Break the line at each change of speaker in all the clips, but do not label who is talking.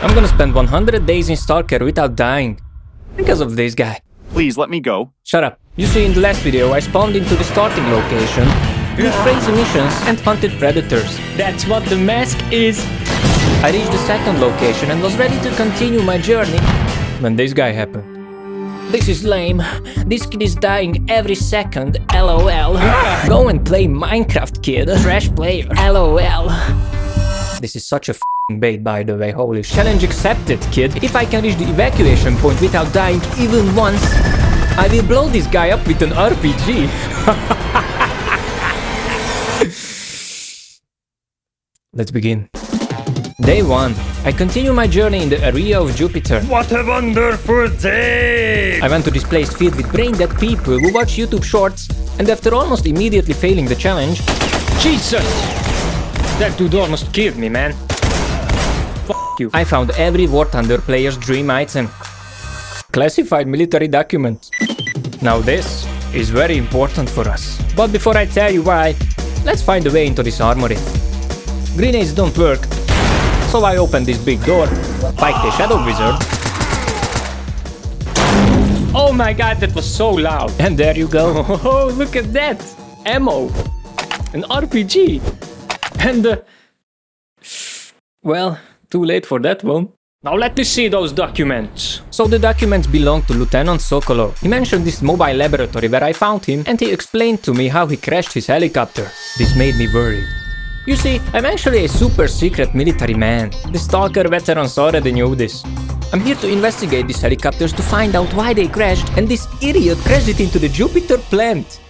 I'm gonna spend 100 days in Stalker without dying. Because of this guy.
Please let me go.
Shut up. You see, in the last video I spawned into the starting location, did crazy missions and hunted predators. That's what the mask is. I reached the second location and was ready to continue my journey when this guy happened. This is lame. This kid is dying every second. LOL. Go and play Minecraft, kid. Trash player. LOL. This is such a f***ing bait, by the way. Holy sh**. Challenge accepted, kid. If I can reach the evacuation point without dying even once, I will blow this guy up with an RPG. Let's begin. Day 1. I continue my journey in the area of Jupiter.
What a wonderful day!
I went to this place filled with brain-dead people who watch YouTube shorts, and after almost immediately failing the challenge...
Jesus! That dude almost killed me, man.
F*** you. I found every War Thunder player's dream item. Classified military documents. Now this is very important for us. But before I tell you why, let's find a way into this armory. Grenades don't work. So I open this big door, fight the Shadow Wizard.
Oh my god, that was so loud.
And there you go.
Oh, look at that. Ammo. An RPG. And
well, too late for that one.
now let me see those documents.
So the documents belong to Lieutenant Sokolov. He mentioned this mobile laboratory where I found him, and he explained to me how he crashed his helicopter. This made me worried. You see, I'm actually a super secret military man. The Stalker veterans already knew this. I'm here to investigate these helicopters to find out why they crashed, and this idiot crashed it into the Jupiter plant.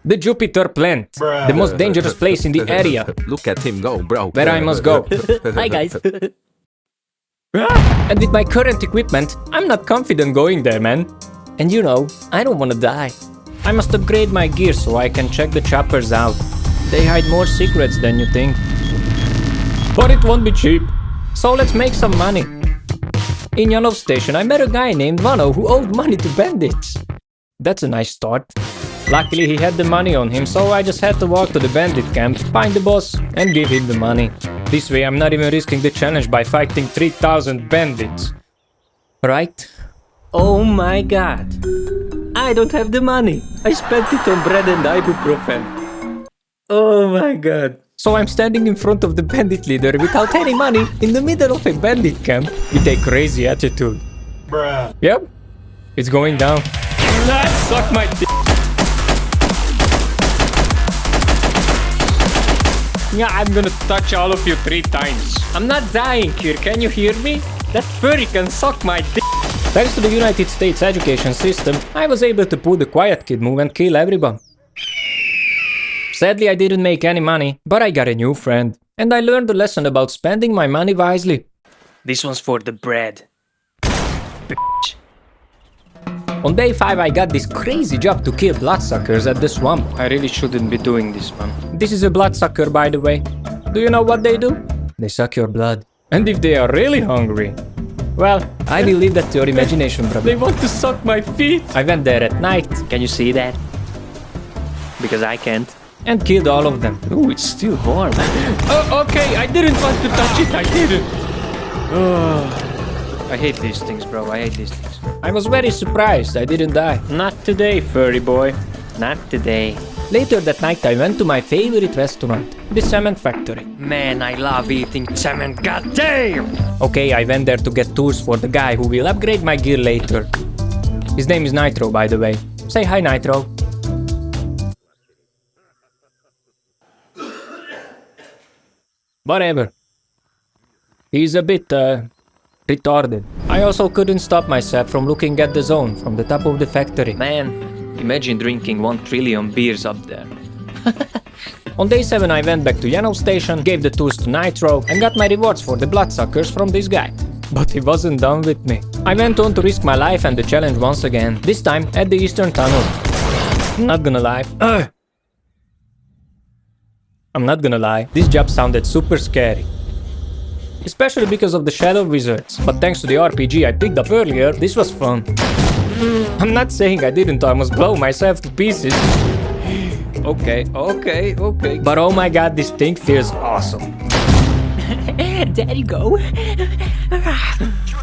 The Jupiter plant, the most dangerous place in the area.
Look at him go, bro.
Where I must go.
Hi guys.
And with my current equipment, I'm not confident going there, man. And you know, I don't wanna die. I must upgrade my gear so I can check the choppers out. They hide more secrets than you think. But it won't be cheap. So let's make some money. In Yanov station, I met a guy named Vano who owed money to bandits. That's a nice start. Luckily he had the money on him, so I just had to walk to the bandit camp, find the boss, and give him the money. This way I'm not even risking the challenge by fighting 3000 bandits. Right?
Oh my god. I don't have the money. I spent it on bread and ibuprofen. Oh my god.
So I'm standing in front of the bandit leader without any money in the middle of a bandit camp with a crazy attitude.
Bruh.
Yep, it's going down.
Suck my dick. Yeah, I'm gonna touch all of you 3 times. I'm not dying here, can you hear me? That furry can suck my dick.
Thanks to the United States education system, I was able to pull the quiet kid move and kill everyone. Sadly, I didn't make any money, but I got a new friend. And I learned a lesson about spending my money wisely.
This one's for the bread. Bitch.
On day 5, I got this crazy job to kill bloodsuckers at the swamp.
I really shouldn't be doing this, man.
This is a bloodsucker, by the way. Do you know what they do? They suck your blood. And if they are really hungry, well, I will leave that to your imagination, brother.
They want to suck my feet.
I went there at night.
Can you see that? Because I can't.
And killed all of them. Ooh, it's still warm.
Oh, okay, I didn't want to touch it, I didn't. Oh, I hate these things, bro, I hate these things.
I was very surprised I didn't die.
Not today, furry boy. Not today.
Later that night I went to my favorite restaurant, the cement factory.
Man, I love eating cement, goddamn!
Okay, I went there to get tools for the guy who will upgrade my gear later. His name is Nitro, by the way. Say hi, Nitro. Whatever. He's a bit, retarded. I also couldn't stop myself from looking at the zone from the top of the factory.
Man, imagine drinking 1 trillion beers up there.
On day 7 I went back to Yanov station, gave the tools to Nitro, and got my rewards for the bloodsuckers from this guy. But he wasn't done with me. I went on to risk my life and the challenge once again, this time at the Eastern Tunnel. Not gonna lie. I'm not gonna lie, this job sounded super scary. Especially because of the Shadow Wizards, but thanks to the RPG I picked up earlier, this was fun. I'm not saying I didn't almost blow myself to pieces.
Okay.
But oh my god, this thing feels awesome.
There you go.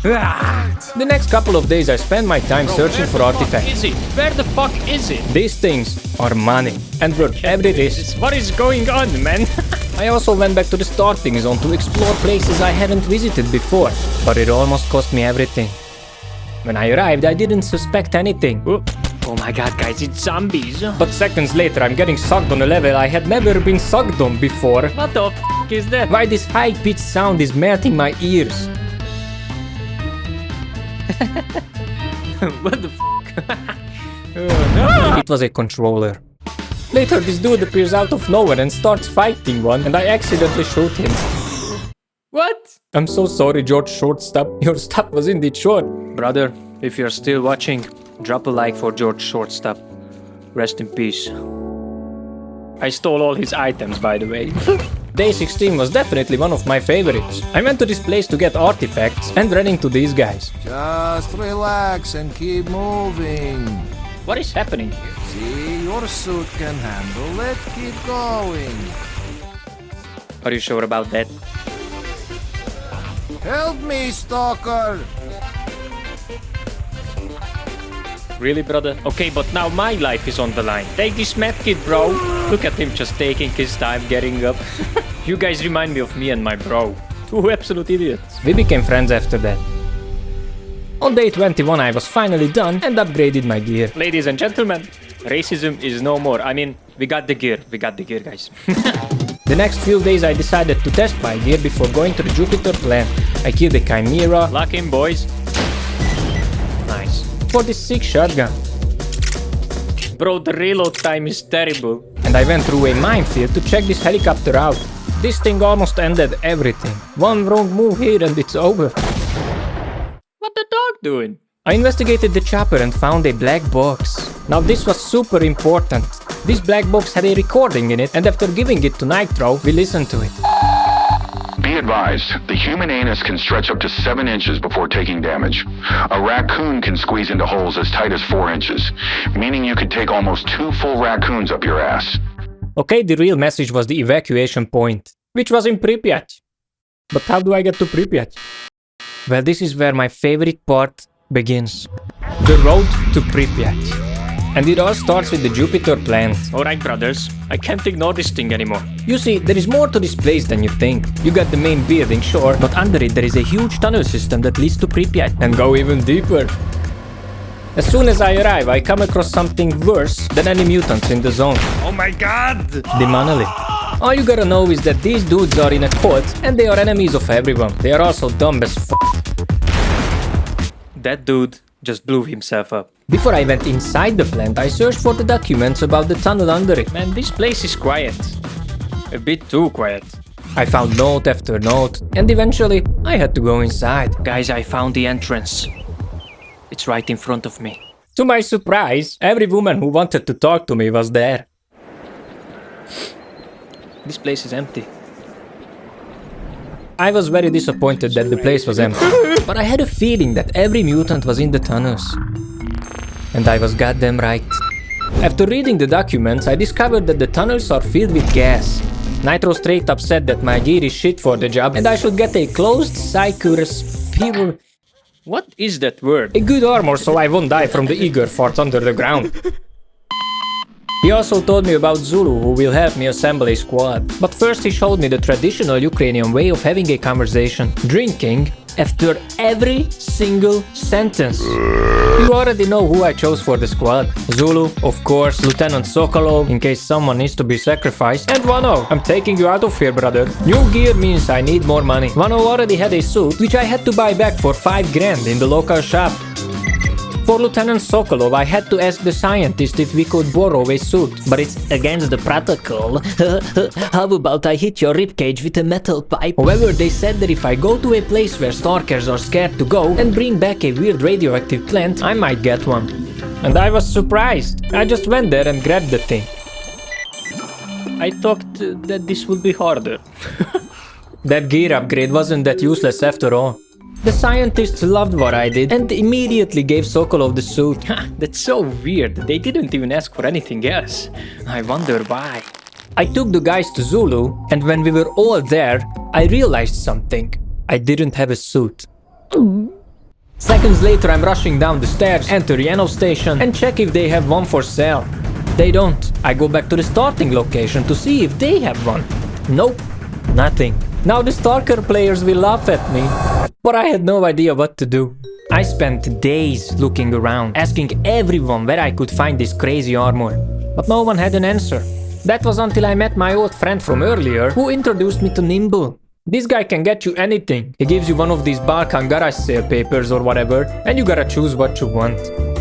The next couple of days I spent my time searching for artifacts.
Where the fuck is it?
These things are money and worth every risk.
What is going on, man?
I also went back to the starting zone to explore places I hadn't visited before, but it almost cost me everything. When I arrived, I didn't suspect anything.
Oh my god, guys, it's zombies.
But seconds later, I'm getting sucked on a level I had never been sucked on before.
What the f is that?
Why this high-pitched sound is melting my ears?
What the f? Oh, no.
It was a controller. Later, this dude appears out of nowhere and starts fighting one, and I accidentally shoot him.
What?
I'm so sorry, George Shortstop. Your stuff was indeed short.
Brother, if you're still watching, drop a like for George Shortstop. Rest in peace. I stole all his items, by the way.
Day 16 was definitely one of my favorites. I went to this place to get artifacts and ran into these guys.
Just relax and keep moving.
What is happening here?
See, your suit can handle it. Keep going.
Are you sure about that?
Help me, Stalker!
Really, brother? Okay, but now my life is on the line. Take this medkit, bro. Look at him just taking his time getting up. You guys remind me of me and my bro. Two absolute idiots.
We became friends after that. On day 21 I was finally done and upgraded my gear.
Ladies and gentlemen, racism is no more. I mean, we got the gear. We got the gear, guys.
The next few days I decided to test my gear before going to the Jupiter plant. I killed a Chimera.
Lock in, boys. Nice.
For this sick shotgun.
Bro, the reload time is terrible.
And I went through a minefield to check this helicopter out. This thing almost ended everything. One wrong move here and it's over.
What the dog doing?
I investigated the chopper and found a black box. Now this was super important. This black box had a recording in it, and after giving it to Nitro, we listened to it.
Be advised, the human anus can stretch up to 7 inches before taking damage. A raccoon can squeeze into holes as tight as 4 inches, meaning you could take almost 2 full raccoons up your ass.
Okay, the real message was the evacuation point, which was in Pripyat. But how do I get to Pripyat? Well, this is where my favorite part begins. The road to Pripyat. And it all starts with the Jupiter plant.
Alright, brothers, I can't ignore this thing anymore.
You see, there is more to this place than you think. You got the main building, sure, but under it there is a huge tunnel system that leads to Pripyat and go even deeper. As soon as I arrive, I come across something worse than any mutants in the zone.
Oh my god!
The monolith. All you gotta know is that these dudes are in a cult and they are enemies of everyone. They are also dumb as f***.
That dude just blew himself up.
Before I went inside the plant, I searched for the documents about the tunnel under it.
Man, this place is quiet. A bit too quiet.
I found note after note, and eventually I had to go inside.
Guys, I found the entrance. It's right in front of me.
To my surprise, every woman who wanted to talk to me was there.
This place is empty.
I was very disappointed that the place was empty, but I had a feeling that every mutant was in the tunnels. And I was goddamn right. After reading the documents, I discovered that the tunnels are filled with gas. Nitro straight up said that my gear is shit for the job and I should get a closed S.T.A.L.K.E.R.
What is that word?
A good armor so I won't die from the eager fart under the ground. He also told me about Zulu, who will help me assemble a squad. But first he showed me the traditional Ukrainian way of having a conversation, drinking after every single sentence. You already know who I chose for the squad. Zulu, of course, Lieutenant Sokolov, in case someone needs to be sacrificed, and Wano. I'm taking you out of here, brother. New gear means I need more money. Wano already had a suit, which I had to buy back for 5 grand in the local shop. For Lieutenant Sokolov, I had to ask the scientist if we could borrow a suit, but it's against the protocol. How about I hit your ribcage with a metal pipe? However, they said that if I go to a place where stalkers are scared to go and bring back a weird radioactive plant, I might get one. And I was surprised. I just went there and grabbed the thing.
I thought that this would be harder.
That gear upgrade wasn't that useless after all. The scientists loved what I did and immediately gave Sokolov the suit.
That's so weird. They didn't even ask for anything else. I wonder why.
I took the guys to Zulu, and when we were all there, I realized something. I didn't have a suit. Seconds later I'm rushing down the stairs, enter Yano station and check if they have one for sale. They don't. I go back to the starting location to see if they have one. Nope, nothing. Now the Stalker players will laugh at me. But I had no idea what to do. I spent days looking around, asking everyone where I could find this crazy armor. But no one had an answer. That was until I met my old friend from earlier, who introduced me to Nimble. This guy can get you anything. He gives you one of these Balkan garage sale papers or whatever, and you gotta choose what you want.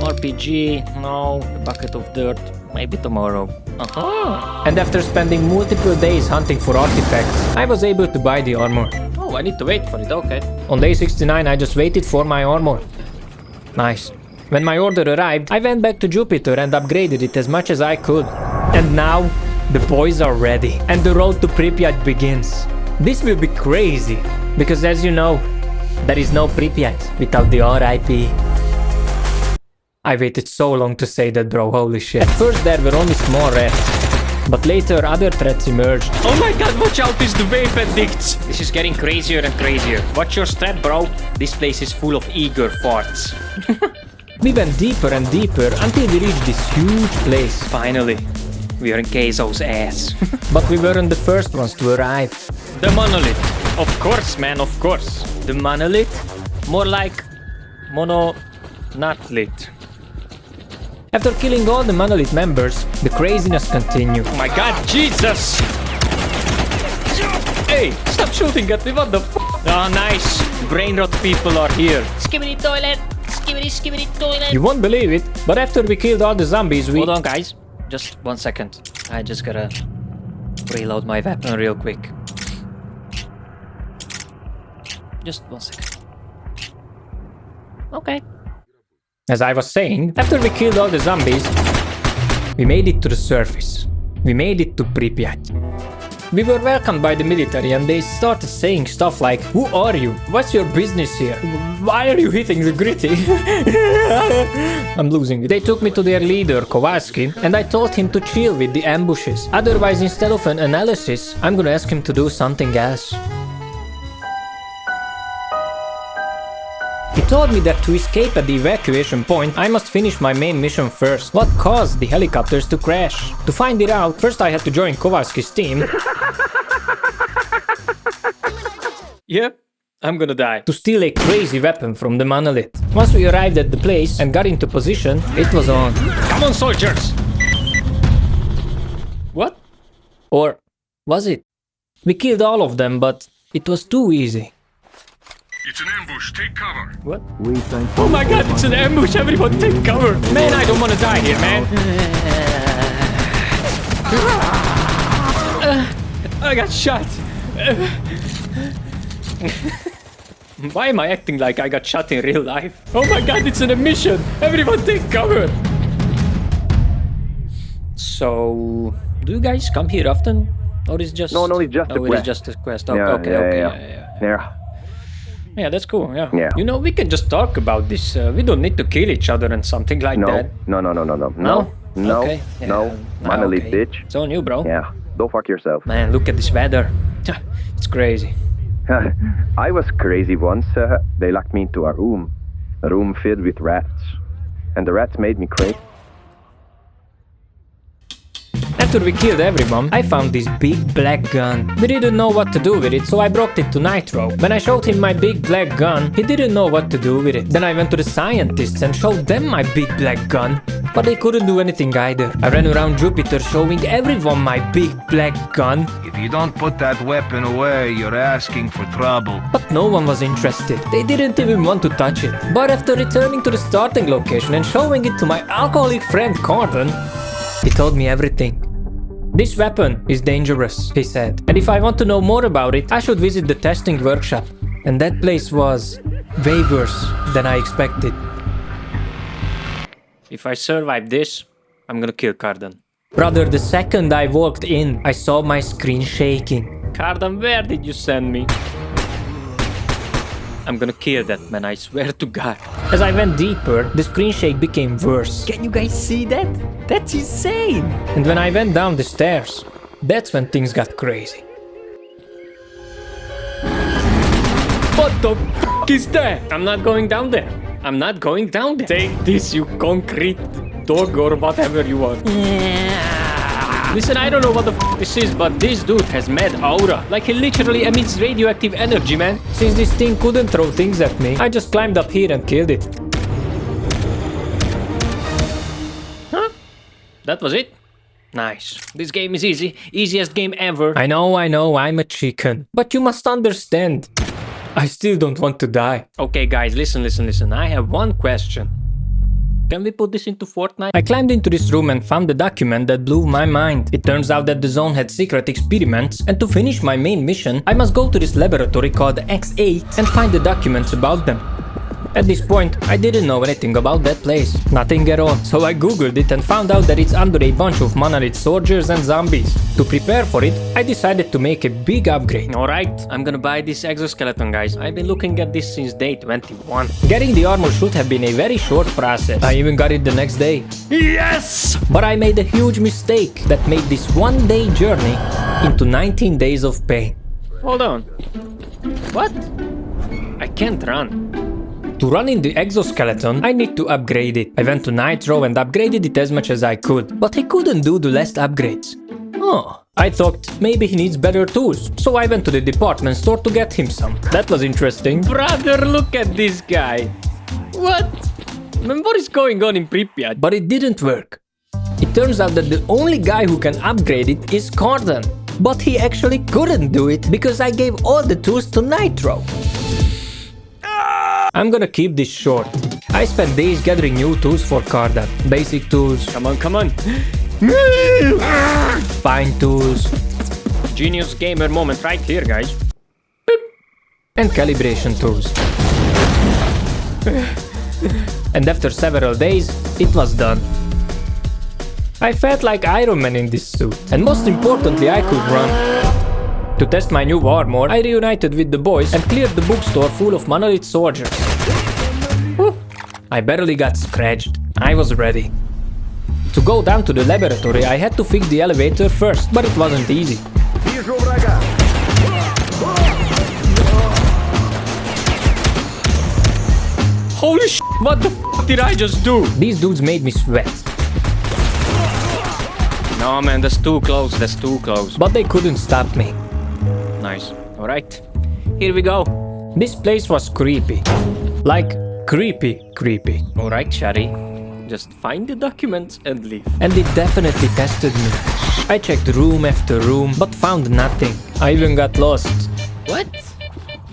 RPG, no. A bucket of dirt, maybe tomorrow. Aha!
And after spending multiple days hunting for artifacts, I was able to buy the armor.
Oh, I need to wait for it, okay.
On day 69 I just waited for my armor. Nice. When my order arrived, I went back to Jupiter and upgraded it as much as I could. And now, the boys are ready, and the road to Pripyat begins. This will be crazy, because as you know, there is no Pripyat without the RIP. I waited so long to say that, bro, holy shit. At first there were only small rats, but later other threats emerged.
Oh my god, watch out, it's the vape addicts! This is getting crazier and crazier. What's your strat, bro? This place is full of eager farts.
We went deeper and deeper until we reached this huge place.
Finally, we are in Keizo's ass.
But we weren't the first ones to arrive.
The monolith. Of course, man, of course. The monolith? More like not lit.
After killing all the monolith members, the craziness continued.
Oh my god, Jesus! Hey, stop shooting at me, what the f***? Oh, nice. Brain rot people are here. Skibbity toilet. Skibbity toilet.
You won't believe it, but after we killed all the zombies, we...
Hold on, guys. Just 1 second. I just gotta reload my weapon real quick. Just 1 second. Okay.
As I was saying, after we killed all the zombies, we made it to the surface. We made it to Pripyat. We were welcomed by the military and they started saying stuff like, "Who are you? What's your business here? Why are you hitting the gritty?" I'm losing it. They took me to their leader, Kowalski, and I told him to chill with the ambushes. Otherwise, instead of an analysis, I'm gonna ask him to do something else. He told me that to escape at the evacuation point, I must finish my main mission first. What caused the helicopters to crash? To find it out, first I had to join Kowalski's team.
Yep, I'm gonna die.
To steal a crazy weapon from the monolith. Once we arrived at the place and got into position, it was on.
Come on, soldiers! What?
Or was it? We killed all of them, but it was too easy.
It's an ambush. Take cover.
What? Oh my god, it's an ambush! Everyone take cover! Man, I don't wanna die here, man! I got shot! Why am I acting like I got shot in real life? Oh my god, it's an mission! Everyone take cover! So, do you guys come here often? Or is just...
No, it's just a quest.
It is just a quest. Oh,
Yeah,
okay,
yeah.
Yeah, that's cool, yeah.
Yeah.
You know, we can just talk about this. We don't need to kill each other and something like that.
No.
Okay. Yeah.
No. Monolith,
Okay.
bitch.
It's on you, bro.
Yeah, go fuck yourself.
Man, look at this weather. It's crazy.
I was crazy once. They locked me into a room filled with rats. And the rats made me crazy.
After we killed everyone, I found this big black gun. We didn't know what to do with it, so I brought it to Nitro. When I showed him my big black gun, he didn't know what to do with it. Then I went to the scientists and showed them my big black gun, but they couldn't do anything either. I ran around Jupiter showing everyone my big black gun,
If you don't put that weapon away, you're asking for trouble.
but no one was interested. They didn't even want to touch it. But after returning to the starting location and showing it to my alcoholic friend Cardon, he told me everything. "This weapon is dangerous," he said, "and if I want to know more about it, I should visit the testing workshop." And that place was way worse than I expected.
If I survive this, I'm gonna kill Carden.
Brother, the second I walked in, I saw my screen shaking.
Carden, where did you send me? I'm gonna kill that man, I swear to God.
As I went deeper, the screen shake became worse.
Can you guys see that? That's insane!
And when I went down the stairs, that's when things got crazy.
What the f*** is that? I'm not going down there. I'm not going down there. Take this, you concrete dog or whatever you want. Listen, I don't know what the f this is, but this dude has mad aura. Like he literally emits radioactive energy, man.
Since this thing couldn't throw things at me, I just climbed up here and killed it.
Huh? That was it? Nice. This game is easy. Easiest game ever.
I know, I'm a chicken. But you must understand. I still don't want to die.
Okay, guys, listen. I have one question. Can we put this into Fortnite?
I climbed into this room and found the document that blew my mind. It turns out that the zone had secret experiments, and to finish my main mission, I must go to this laboratory called X8 and find the documents about them. At this point, I didn't know anything about that place. Nothing at all. So I googled it and found out that it's under a bunch of monolith soldiers and zombies. To prepare for it, I decided to make a big upgrade.
Alright, I'm gonna buy this exoskeleton, guys. I've been looking at this since day 21.
Getting the armor should have been a very short process. I even got it the next day.
Yes!
But I made a huge mistake that made this one-day journey into 19 days of pain.
Hold on. What? I can't run.
To run in the exoskeleton, I need to upgrade it. I went to Nitro and upgraded it as much as I could, but I couldn't do the last upgrades. Oh, I thought maybe he needs better tools, so I went to the department store to get him some. That was interesting.
Brother, look at this guy. What? Man, what is going on in Pripyat?
But it didn't work. It turns out that the only guy who can upgrade it is Corden. But he actually couldn't do it because I gave all the tools to Nitro. I'm gonna keep this short. I spent days gathering new tools for Corden. Basic tools.
Come on.
Fine tools.
Genius gamer moment right here, guys.
And calibration tools. And after several days, it was done. I felt like Iron Man in this suit. And most importantly, I could run. To test my new armor, I reunited with the boys and cleared the bookstore full of monolith soldiers. Whew. I barely got scratched. I was ready. To go down to the laboratory, I had to fix the elevator first, but it wasn't easy.
Holy shit, what the f did I just do?
These dudes made me sweat.
No man, that's too close.
But they couldn't stop me.
Nice. Alright, here we go.
This place was creepy. Like, creepy.
Alright, Shari. Just find the documents and leave.
And it definitely tested me. I checked room after room, but found nothing. I even got lost.
What?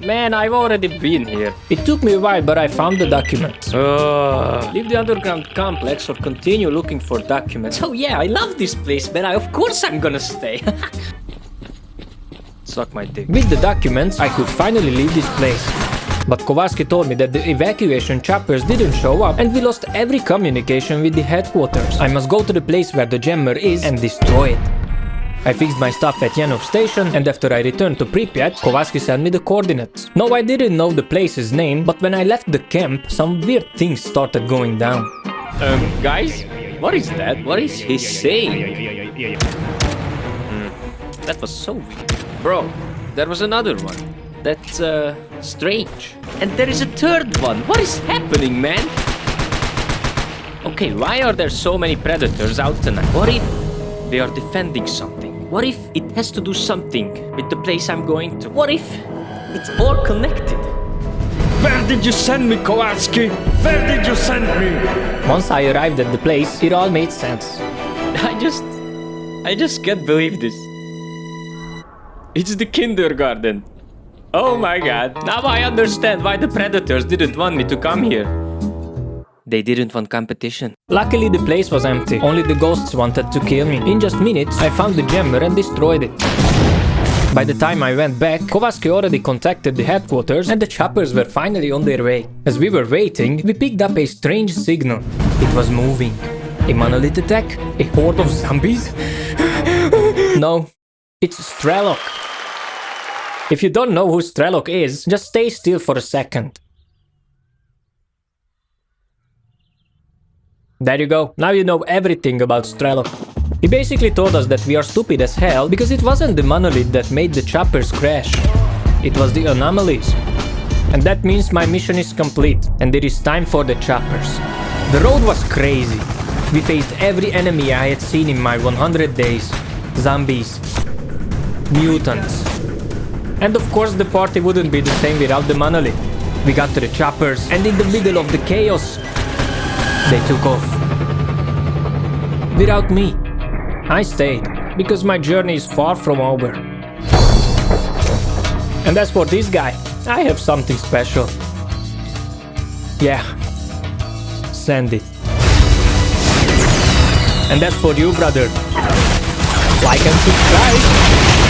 Man, I've already been here.
It took me a while, but I found the documents.
Leave the underground complex or continue looking for documents. Oh yeah, I love this place, man. Of course I'm gonna stay. Suck my dick.
With the documents, I could finally leave this place. But Kowalski told me that the evacuation choppers didn't show up and we lost every communication with the headquarters. I must go to the place where the jammer is and destroy it. I fixed my stuff at Yanov station, and after I returned to Pripyat, Kowalski sent me the coordinates. No, I didn't know the place's name, but when I left the camp, some weird things started going down.
Guys, what is that? What is he saying? That was so weird. Bro, there was another one. That's, strange. And there is a third one. What is happening, man? Okay, why are there so many predators out tonight? What if they are defending something? What if it has to do something with the place I'm going to? What if it's all connected? Where did you send me, Kowalski? Where did you send me?
Once I arrived at the place, it all made sense.
I just can't believe this. It's the kindergarten. Oh my god. Now I understand why the predators didn't want me to come here. They didn't want competition.
Luckily the place was empty. Only the ghosts wanted to kill me. In just minutes, I found the jammer and destroyed it. By the time I went back, Kowalski already contacted the headquarters and the choppers were finally on their way. As we were waiting, we picked up a strange signal. It was moving. A monolith attack? A horde of zombies? No, it's S.T.A.L.K.E.R. If you don't know who S.T.A.L.K.E.R is, just stay still for a second. There you go, now you know everything about S.T.A.L.K.E.R. He basically told us that we are stupid as hell because it wasn't the monolith that made the choppers crash. It was the anomalies. And that means my mission is complete, and it is time for the choppers. The road was crazy. We faced every enemy I had seen in my 100 days. Zombies, mutants. And of course the party wouldn't be the same without the monolith. We got to the choppers, and in the middle of the chaos, they took off. Without me. I stayed, because my journey is far from over. And as for this guy, I have something special. Yeah. Send it. And that's for you, brother. Like and subscribe.